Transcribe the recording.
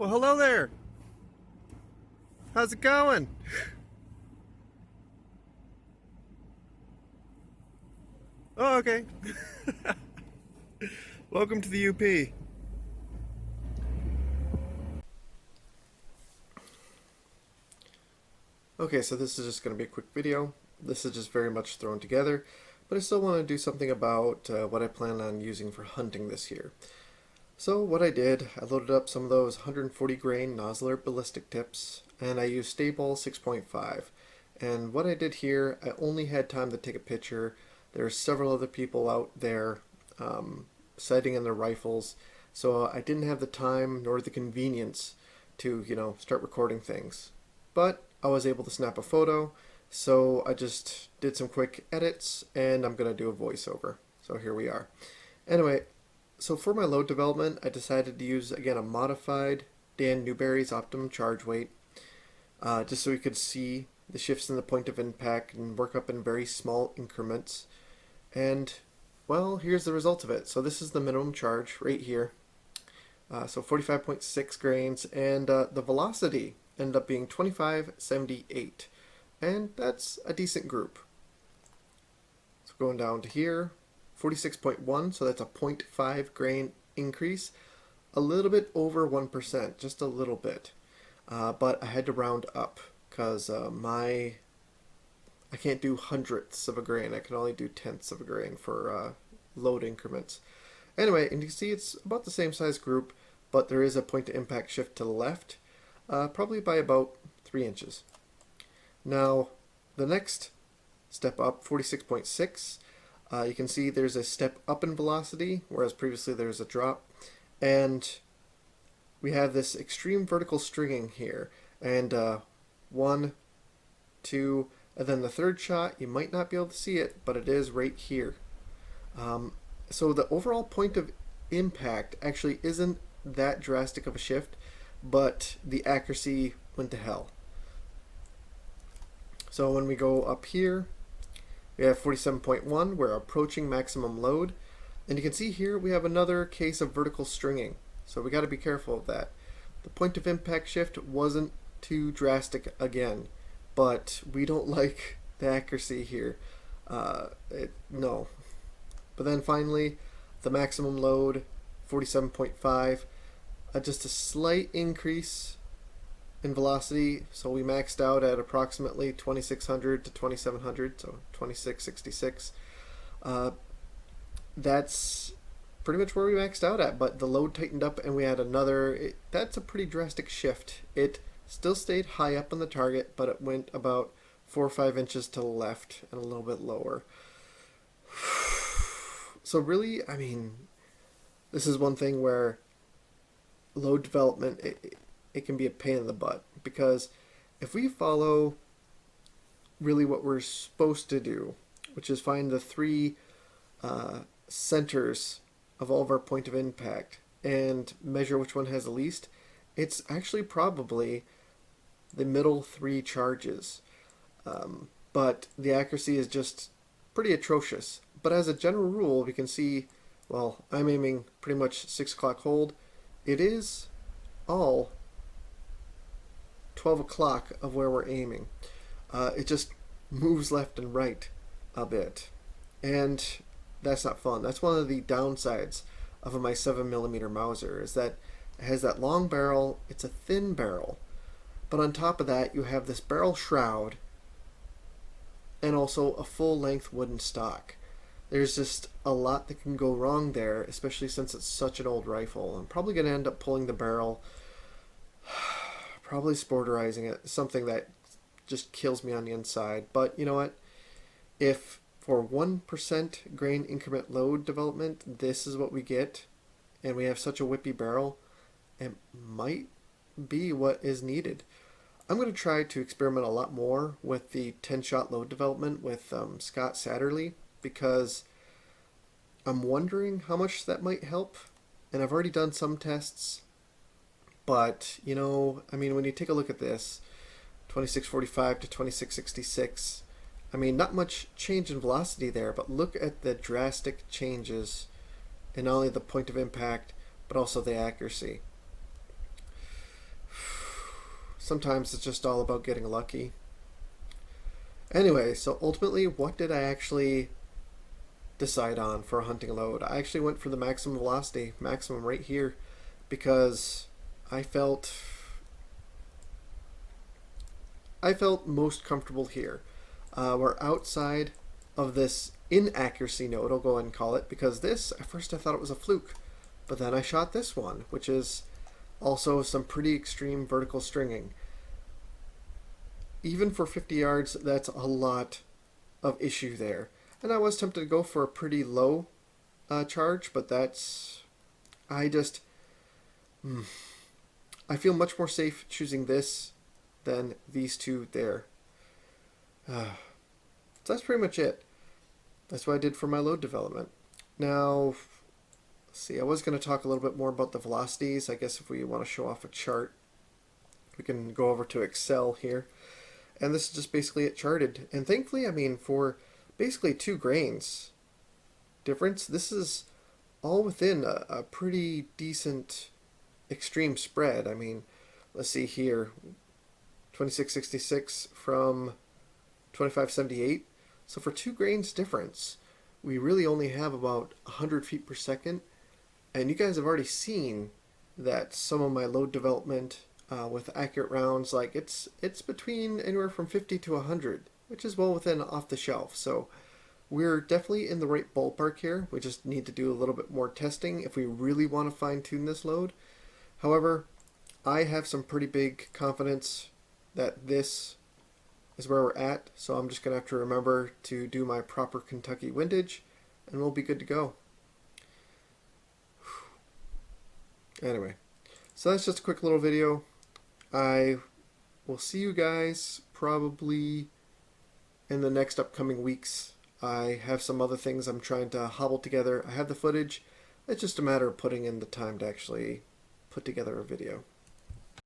Well, hello there. How's it going? Oh, okay. Welcome to the UP. Okay, so this is just going to be a quick video. This is just very much thrown together, but I still want to do something about what I plan on using for hunting this year. So what I did, I loaded up some of those 140 grain nozzler ballistic tips, and I used Stable 6.5. And what I did here, I only had time to take a picture. There are several other people out there sighting in their rifles, so I didn't have the time nor the convenience to, start recording things. But I was able to snap a photo, so I just did some quick edits, and I'm going to do a voiceover. So here we are. Anyway, so for my load development, I decided to use, again, a modified Dan Newberry's Optimum charge weight, just so we could see the shifts in the point of impact and work up in very small increments. And, well, here's the result of it. So this is the minimum charge right here. So 45.6 grains, and the velocity ended up being 2578. And that's a decent group. So going down to here, 46.1, so that's a 0.5 grain increase. A little bit over 1%, just a little bit. But I had to round up because I can't do hundredths of a grain. I can only do tenths of a grain for load increments. Anyway, and you can see it's about the same size group, but there is a point to impact shift to the left, probably by about 3 inches. Now, the next step up, 46.6, you can see there's a step up in velocity, whereas previously there was a drop. And we have this extreme vertical stringing here. And 1, 2, and then the third shot, you might not be able to see it, but it is right here. So the overall point of impact actually isn't that drastic of a shift, but the accuracy went to hell. So when we go up here, we have 47.1, we're approaching maximum load. And you can see here we have another case of vertical stringing. So we got to be careful of that. The point of impact shift wasn't too drastic again, but we don't like the accuracy here. No. But then finally, the maximum load, 47.5, just a slight increase in velocity. So we maxed out at approximately 2600 to 2700, so 2666. That's pretty much where we maxed out at, but the load tightened up and we had another, that's a pretty drastic shift. It still stayed high up on the target, but it went about 4 or 5 inches to the left and a little bit lower. So really, I mean, this is one thing where load development, it can be a pain in the butt, because if we follow really what we're supposed to do, which is find the 3 centers of all of our point of impact and measure which one has the least, it's actually probably the middle 3 charges. But the accuracy is just pretty atrocious. But as a general rule, we can see, well, I'm aiming pretty much 6 o'clock hold. It is all 12 o'clock of where we're aiming. It just moves left and right a bit. And that's not fun. That's one of the downsides of my 7mm Mauser, is that it has that long barrel. It's a thin barrel. But on top of that, you have this barrel shroud and also a full-length wooden stock. There's just a lot that can go wrong there, especially since it's such an old rifle. I'm probably going to end up pulling the barrel, probably sporterizing it, something that just kills me on the inside. But you know what? If for 1% grain increment load development, this is what we get, and we have such a whippy barrel, it might be what is needed. I'm going to try to experiment a lot more with the 10-shot load development with Scott Satterley, because I'm wondering how much that might help. And I've already done some tests, but I mean, when you take a look at this, 2645 to 2666, I mean, not much change in velocity there, but look at the drastic changes in not only the point of impact, but also the accuracy. sometimes it's just all about getting lucky. Anyway, so ultimately, what did I actually decide on for a hunting load? I actually went for the maximum velocity, maximum right here, because I felt I felt most comfortable here. We're outside of this inaccuracy node, I'll go ahead and call it, because this, at first I thought it was a fluke, but then I shot this one, which is also some pretty extreme vertical stringing. Even for 50 yards, that's a lot of issue there. And I was tempted to go for a pretty low charge, but I just, I feel much more safe choosing this than these two there. So that's pretty much it. That's what I did for my load development. Now, let's see, I was going to talk a little bit more about the velocities. I guess if we want to show off a chart, we can go over to Excel here. And this is just basically it charted. And thankfully, I mean, for basically 2 grains difference, this is all within a pretty decent extreme spread. I mean, let's see here, 2666 from 2578. So for 2 grains difference, we really only have about 100 feet per second. And you guys have already seen that some of my load development with accurate rounds, like it's between anywhere from 50 to 100, which is well within off the shelf. So we're definitely in the right ballpark here. We just need to do a little bit more testing if we really want to fine tune this load. However, I have some pretty big confidence that this is where we're at, so I'm just going to have to remember to do my proper Kentucky windage, and we'll be good to go. Anyway, so that's just a quick little video. I will see you guys probably in the next upcoming weeks. I have some other things I'm trying to hobble together. I have the footage. It's just a matter of putting in the time to actually put together a video.